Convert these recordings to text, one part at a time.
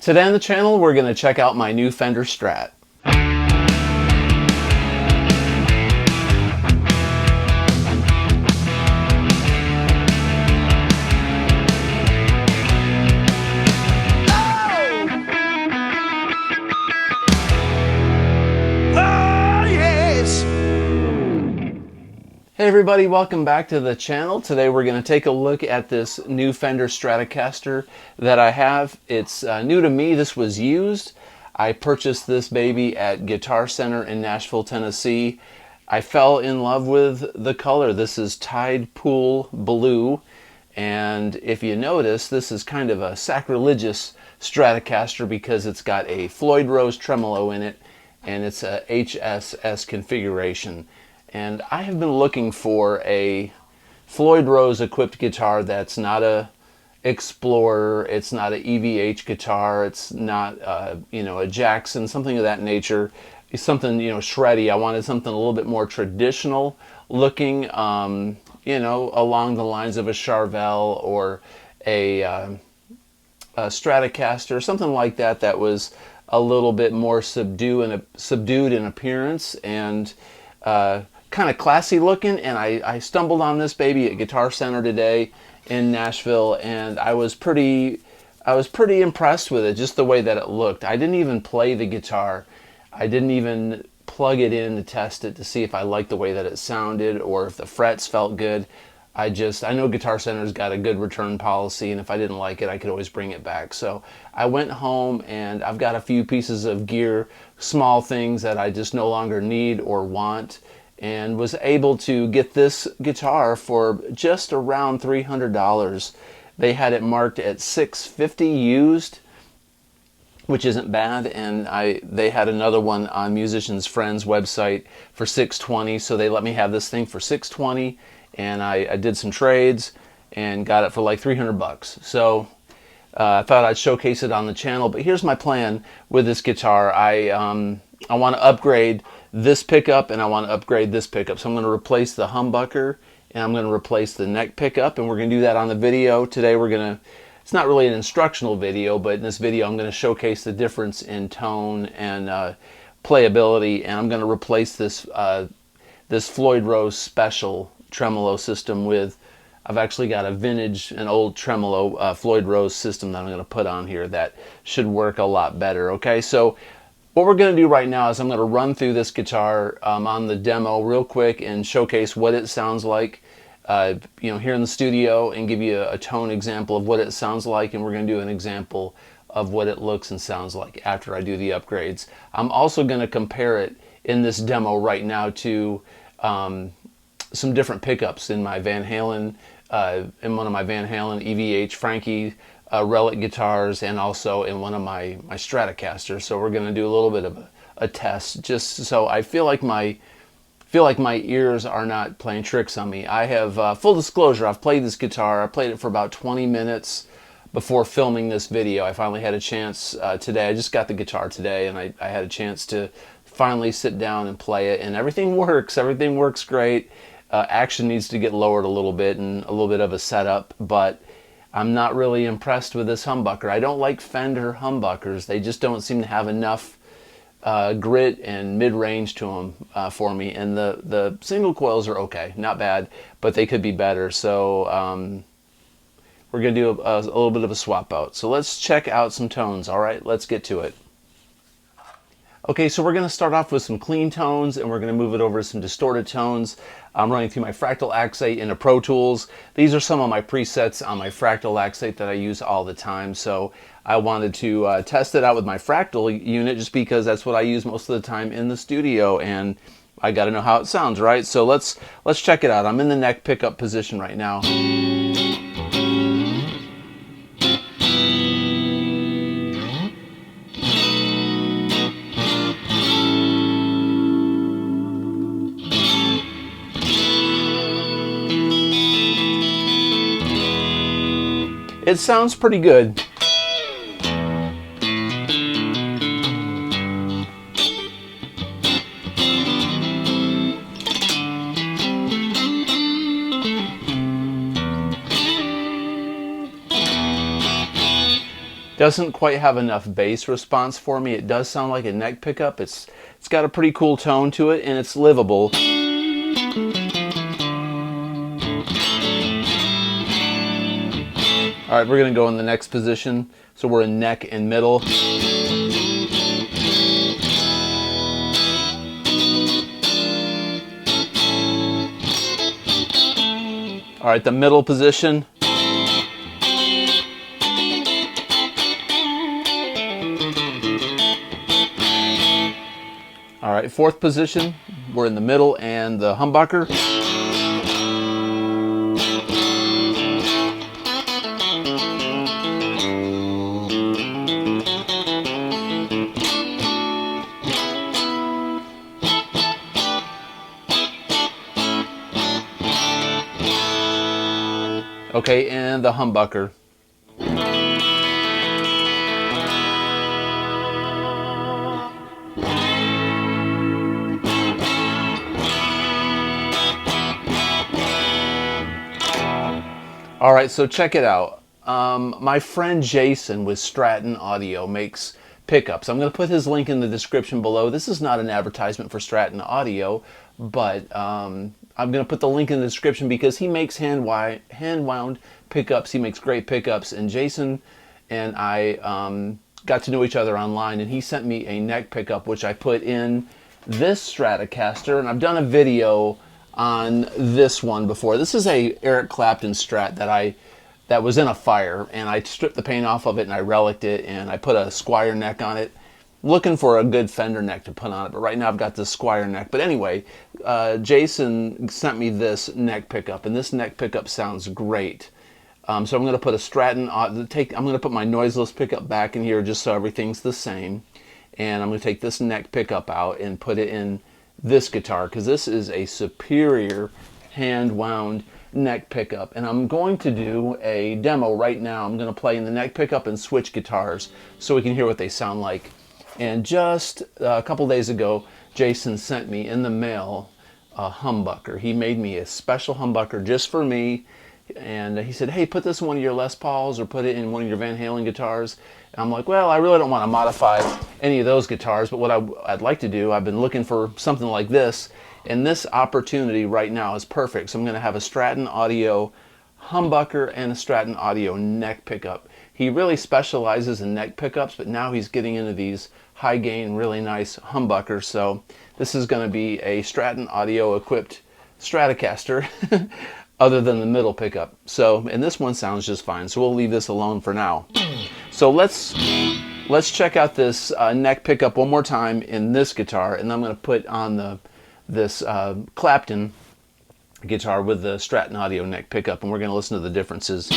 Today on the channel, we're going to check out my new Fender Strat. Hey everybody, welcome back to the channel. Today we're going to take a look at this new Fender Stratocaster that I have. It's new to me. This was used. I purchased this baby at Guitar Center in Nashville, Tennessee. I fell in love with the color. This is Tide Pool Blue, and if you notice, this is kind of a sacrilegious Stratocaster because it's got a Floyd Rose tremolo in it, and it's a HSS configuration. And I have been looking for a Floyd Rose equipped guitar that's not a Explorer, it's not an EVH guitar, it's not a Jackson, something of that nature. It's something shreddy. I wanted something a little bit more traditional looking, along the lines of a Charvel or a Stratocaster, something like that that was a little bit more subdued in appearance and kind of classy looking. And I stumbled on this baby at Guitar Center today in Nashville, and I was pretty impressed with it, just the way that it looked. I didn't even play the guitar. I didn't even plug it in to test it to see if I liked the way that it sounded or if the frets felt good. I know Guitar Center's got a good return policy, and if I didn't like it, I could always bring it back. So I went home, and I've got a few pieces of gear, small things that I just no longer need or want, and was able to get this guitar for just around $300. They had it marked at $650 used, which isn't bad, and they had another one on Musician's Friends website for $620, so they let me have this thing for $620, and I did some trades and got it for like $300. So I thought I'd showcase it on the channel. But here's my plan with this guitar. I want to upgrade this pickup, and I want to upgrade this pickup. So I'm going to replace the humbucker, and I'm going to replace the neck pickup, and we're going to do that on the video. Today it's not really an instructional video, but in this video I'm going to showcase the difference in tone and playability, and I'm going to replace this Floyd Rose Special tremolo system with, I've actually got an old tremolo Floyd Rose system that I'm going to put on here that should work a lot better. Okay, so what we're going to do right now is I'm going to run through this guitar on the demo real quick and showcase what it sounds like here in the studio, and give you a tone example of what it sounds like, and we're going to do an example of what it looks and sounds like after I do the upgrades. I'm also going to compare it in this demo right now to some different pickups in my Van Halen, in one of my Van Halen EVH Frankie Relic guitars, and also in one of my Stratocasters. So we're going to do a little bit of a test, just so I feel like my ears are not playing tricks on me. I have full disclosure, I've played this guitar. I played it for about 20 minutes before filming this video. I finally had a chance today. I just got the guitar today, and I had a chance to finally sit down and play it, and everything works. Everything works great. Action needs to get lowered a little bit and a little bit of a setup, but I'm not really impressed with this humbucker. I don't like Fender humbuckers. They just don't seem to have enough grit and mid-range to them for me. And the single coils are okay, not bad, but they could be better. So we're going to do a little bit of a swap out. So let's check out some tones. All right, let's get to it. Okay, so we're going to start off with some clean tones, and we're going to move it over to some distorted tones. I'm running through my Fractal Axate into Pro Tools. These are some of my presets on my Fractal Axate that I use all the time, so I wanted to test it out with my Fractal unit just because that's what I use most of the time in the studio, and I got to know how it sounds, right? So let's check it out. I'm in the neck pickup position right now. It sounds pretty good. doesn't quite have enough bass response for me. It does sound like a neck pickup. It's got a pretty cool tone to it, and it's livable. All right, we're going to go in the next position. So we're in neck and middle. All right, the middle position. All right, fourth position. We're in the middle and the humbucker. Okay, and the humbucker. All right, so check it out. My friend Jason with Strat Audio makes pickups. I'm going to put his link in the description below. This is not an advertisement for Strat Audio, but I'm going to put the link in the description because he makes hand-wound pickups. He makes great pickups, and Jason and I got to know each other online, and he sent me a neck pickup, which I put in this Stratocaster, and I've done a video on this one before. This is a Eric Clapton Strat that was in a fire, and I stripped the paint off of it and I reliced it, and I put a Squire neck on it. Looking for a good Fender neck to put on it, but right now I've got this Squire neck. But anyway, Jason sent me this neck pickup, and this neck pickup sounds great. So I'm going to put a Strat. I'm going to put my noiseless pickup back in here just so everything's the same, and I'm going to take this neck pickup out and put it in this guitar because this is a superior hand-wound neck pickup, and I'm going to do a demo right now. I'm going to play in the neck pickup and switch guitars so we can hear what they sound like. And just a couple days ago, Jason sent me in the mail a humbucker. He made me a special humbucker just for me, and he said, hey, put this in one of your Les Pauls or put it in one of your Van Halen guitars. And I'm like, well, I really don't want to modify any of those guitars, but what I'd like to do, I've been looking for something like this, and this opportunity right now is perfect. So I'm going to have a Strat Audio humbucker and a Strat Audio neck pickup. He really specializes in neck pickups, but now he's getting into these high gain, really nice humbuckers. So this is going to be a Strat Audio equipped Stratocaster other than the middle pickup. So, and this one sounds just fine, so we'll leave this alone for now. So let's check out this neck pickup one more time in this guitar, and I'm going to put on this Clapton guitar with the Strat Audio neck pickup, and we're going to listen to the differences.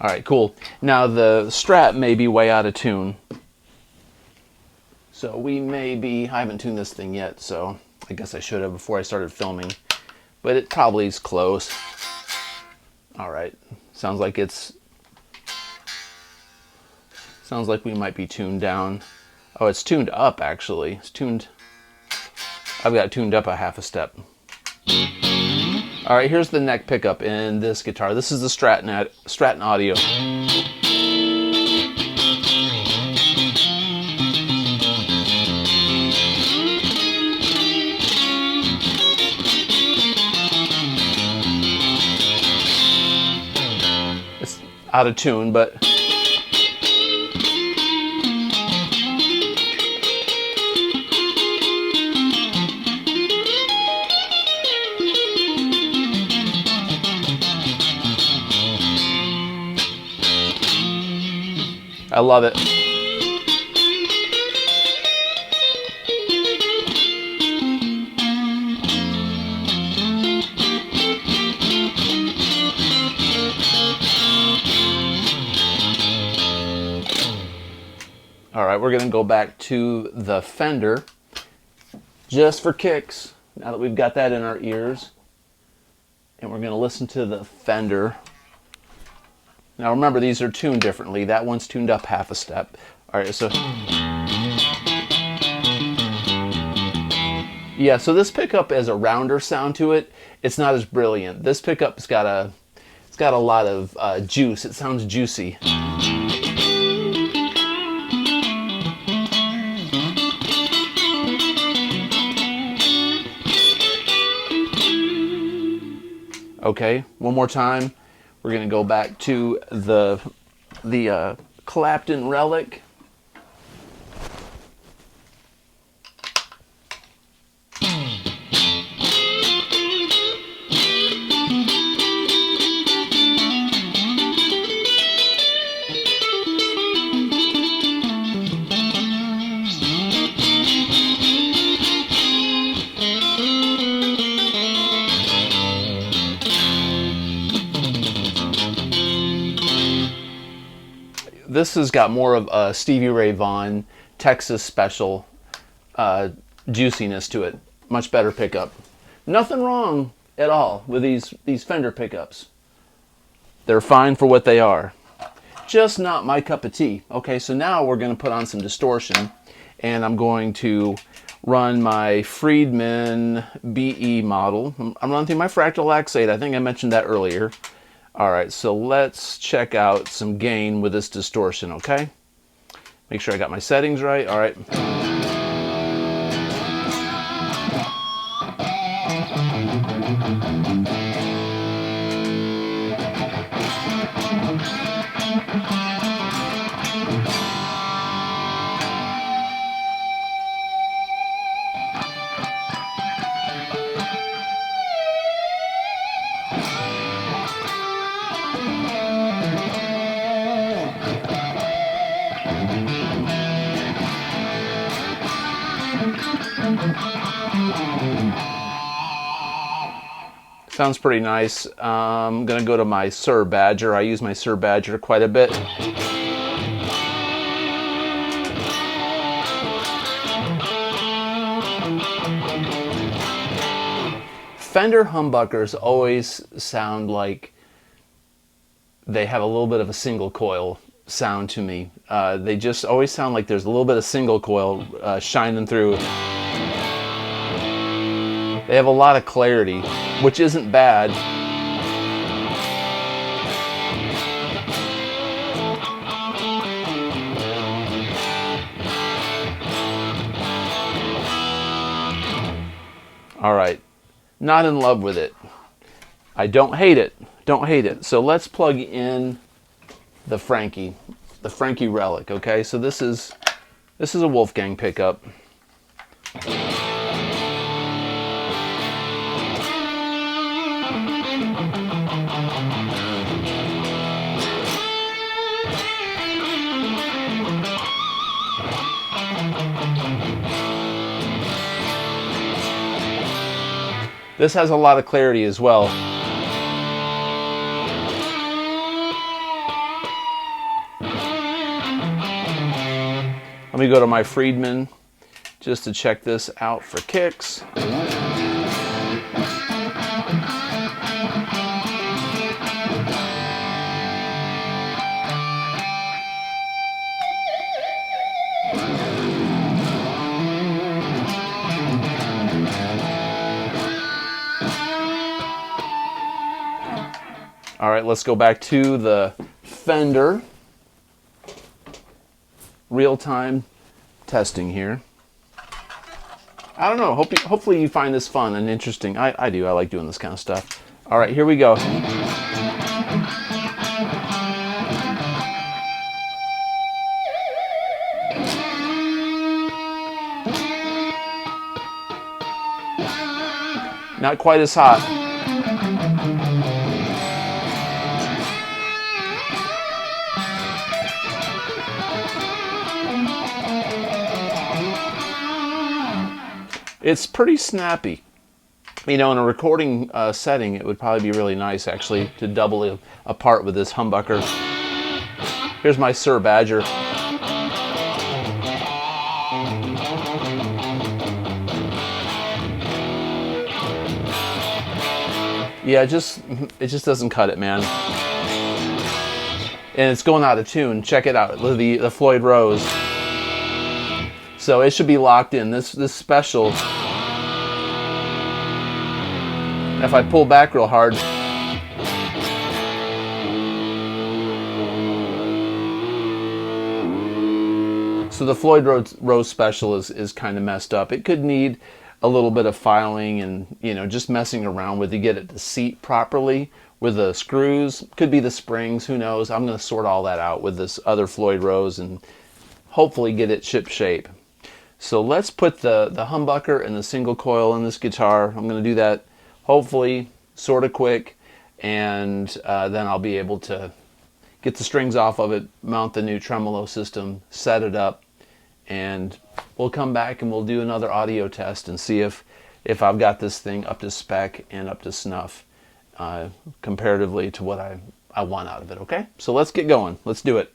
All right, cool. Now the Strat may be way out of tune. So we may be, I haven't tuned this thing yet, so I guess I should have before I started filming. But it probably is close. All right, sounds like we might be tuned down. Oh, it's tuned up actually. It's tuned, I've got it tuned up a half a step. All right, here's the neck pickup in this guitar. This is the Strat Audio. It's out of tune, but I love it. All right, we're going to go back to the Fender just for kicks, now that we've got that in our ears. And we're going to listen to the Fender. Now remember, these are tuned differently. That one's tuned up half a step. All right, so Yeah, so this pickup has a rounder sound to it. It's not as brilliant. This pickup's got a lot of juice. It sounds juicy. Okay, one more time. We're gonna go back to the Clapton Relic. This has got more of a Stevie Ray Vaughan Texas special juiciness to it. Much better pickup. Nothing wrong at all with these Fender pickups. They're fine for what they are. Just not my cup of tea. Okay, so now we're going to put on some distortion, and I'm going to run my Friedman BE model. I'm running through my Fractal X8. I think I mentioned that earlier. All right, so let's check out some gain with this distortion, okay? Make sure I got my settings right. All right. Sounds pretty nice. I'm going to go to my Sir Badger. I use my Sir Badger quite a bit. Fender humbuckers always sound like they have a little bit of a single coil sound to me. They just always sound like there's a little bit of single coil shining through. They have a lot of clarity, which isn't bad. All right, not in love with it. I don't hate it. Don't hate it. So let's plug in the Frankie Relic. Okay, so this is a Wolfgang pickup. This has a lot of clarity as well. Let me go to my Friedman just to check this out for kicks. All right, let's go back to the Fender. Real-time testing here. I don't know. Hopefully you find this fun and interesting. I do. I like doing this kind of stuff. All right, here we go. Not quite as hot. It's pretty snappy. You know, in a recording setting, it would probably be really nice, actually, to double it apart with this humbucker. Here's my Sir Badger. Yeah, it just doesn't cut it, man. And it's going out of tune. Check it out, the Floyd Rose. So it should be locked in. This special If I pull back real hard, so the Floyd Rose Special is kind of messed up. It could need a little bit of filing and, you know, just messing around with to get it to seat properly with the screws. Could be the springs, who knows. I'm going to sort all that out with this other Floyd Rose and hopefully get it ship shape. So let's put the humbucker and the single coil in this guitar. I'm going to do that hopefully sort of quick, and then I'll be able to get the strings off of it, mount the new tremolo system, set it up, and we'll come back and we'll do another audio test and see if I've got this thing up to spec and up to snuff comparatively to what I want out of it, okay? So let's get going. Let's do it.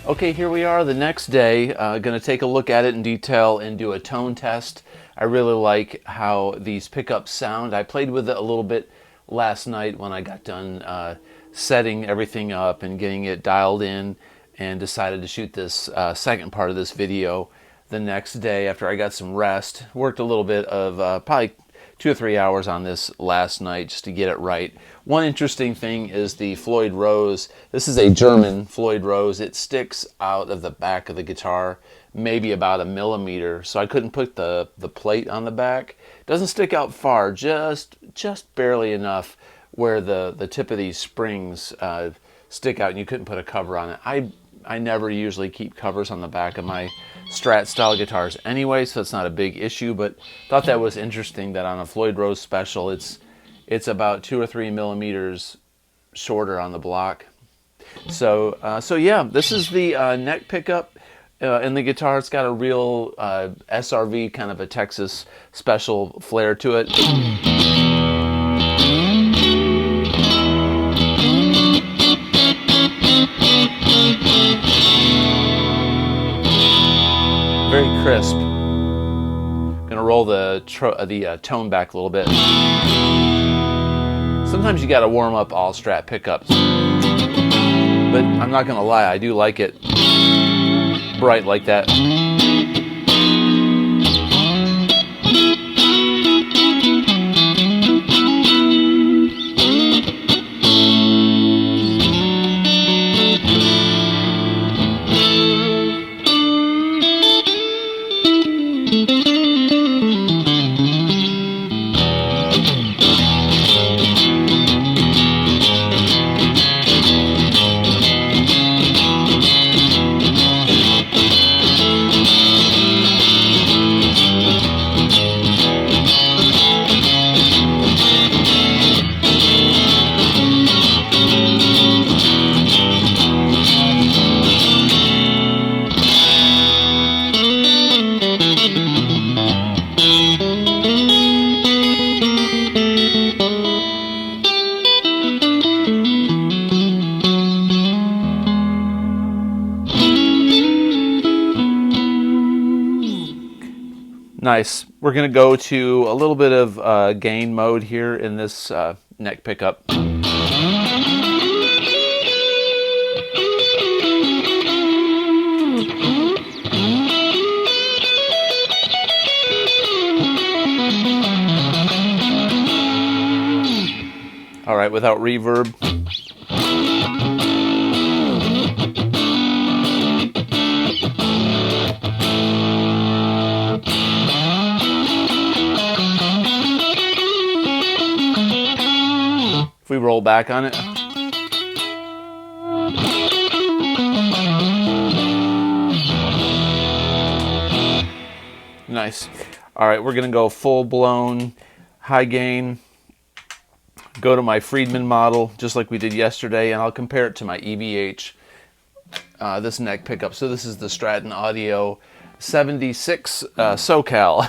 Okay, here we are the next day. Going to take a look at it in detail and do a tone test. I really like how these pickups sound. I played with it a little bit last night when I got done setting everything up and getting it dialed in, and decided to shoot this second part of this video the next day after I got some rest. Worked a little bit of probably 2 or 3 hours on this last night just to get it right. One interesting thing is the Floyd Rose. This is a German Floyd Rose. It sticks out of the back of the guitar maybe about 1 millimeter, so I couldn't put the plate on the back. It doesn't stick out far, just barely enough where the tip of these springs stick out and you couldn't put a cover on it. I never usually keep covers on the back of my Strat style guitars anyway, so it's not a big issue, but thought that was interesting that on a Floyd Rose Special it's about 2 or 3 millimeters shorter on the block. So yeah, this is the neck pickup in the guitar. It's got a real SRV, kind of a Texas special flair to it. crisp. Gonna roll the tone back a little bit. Sometimes you gotta warm up all Strat pickups, but I'm not gonna lie, I do like it bright like that. Nice. We're going to go to a little bit of gain mode here in this neck pickup. All right, without reverb. If we roll back on it. Nice. All right, we're going to go full-blown high gain. Go to my Friedman model, just like we did yesterday, and I'll compare it to my EVH, this neck pickup. So this is the Strat Audio 76 SoCal.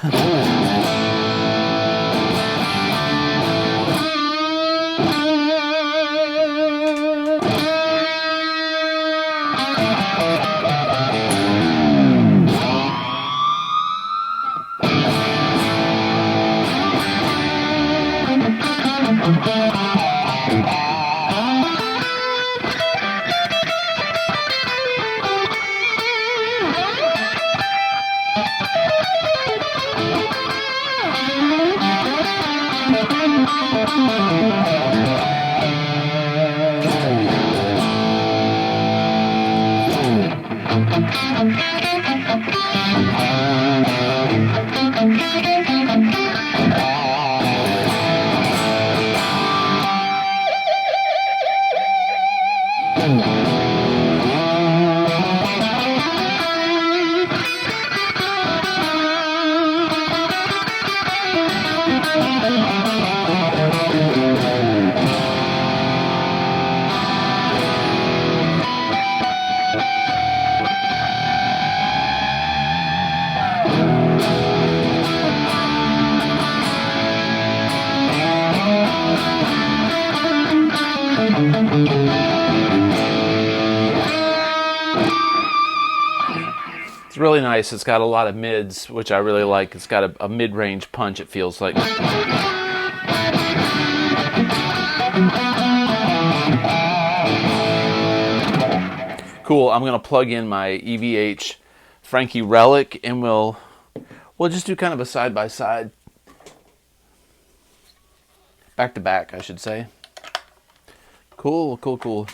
It's really nice. It's got a lot of mids, which I really like. It's got a mid-range punch, it feels like. Cool. I'm going to plug in my EVH Frankie Relic, and we'll just do kind of a side-by-side. Back-to-back, I should say. Cool, cool, cool.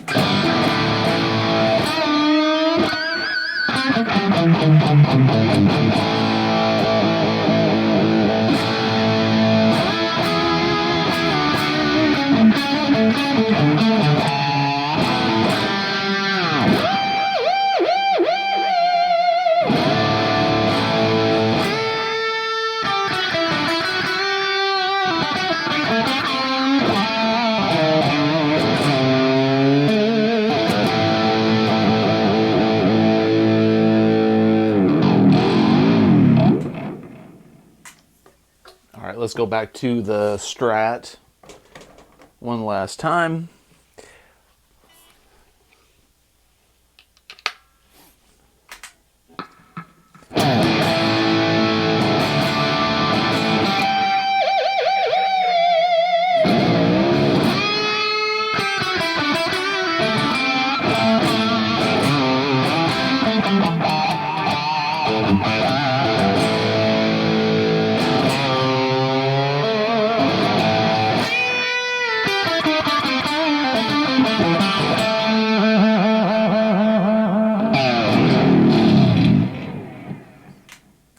Let's go back to the Strat one last time.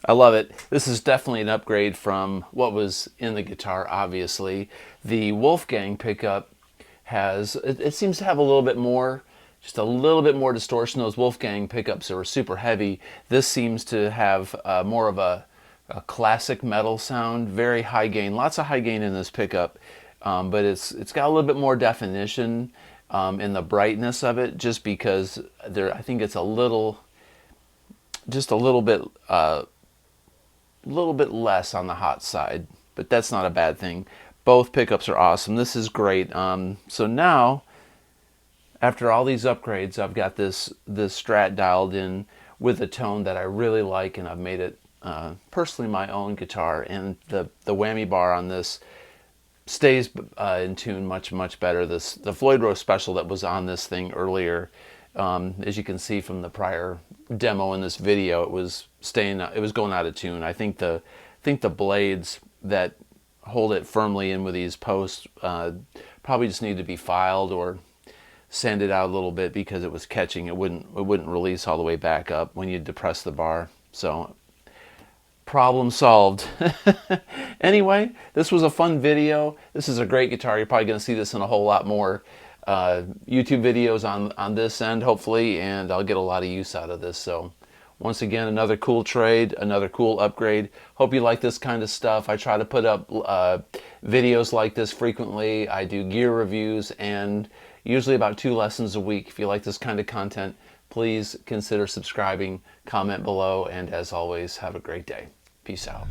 I love it. This is definitely an upgrade from what was in the guitar, obviously. The Wolfgang pickup has, it seems to have a little bit more, just a little bit more distortion. Those Wolfgang pickups that were super heavy. This seems to have more of a classic metal sound, very high gain, lots of high gain in this pickup, but it's got a little bit more definition in the brightness of it, just because there, I think it's a little, just a little bit less on the hot side, but that's not a bad thing. Both pickups are awesome. This is great. So now, after all these upgrades, I've got this Strat dialed in with a tone that I really like, and I've made it personally my own guitar. And the whammy bar on this stays in tune much better. The Floyd Rose Special that was on this thing earlier, as you can see from the prior demo in this video, it was going out of tune. I think the blades that hold it firmly in with these posts probably just need to be filed or sanded out a little bit, because it was catching. It wouldn't release all the way back up when you depress the bar. So problem solved. Anyway, this was a fun video. This is a great guitar. You're probably going to see this in a whole lot more YouTube videos on this end, hopefully, and I'll get a lot of use out of this. So once again, another cool trade, another cool upgrade. Hope you like this kind of stuff. I try to put up videos like this frequently. I do gear reviews, and usually about 2 lessons a week. If you like this kind of content, please consider subscribing, comment below, and as always, have a great day. Peace out.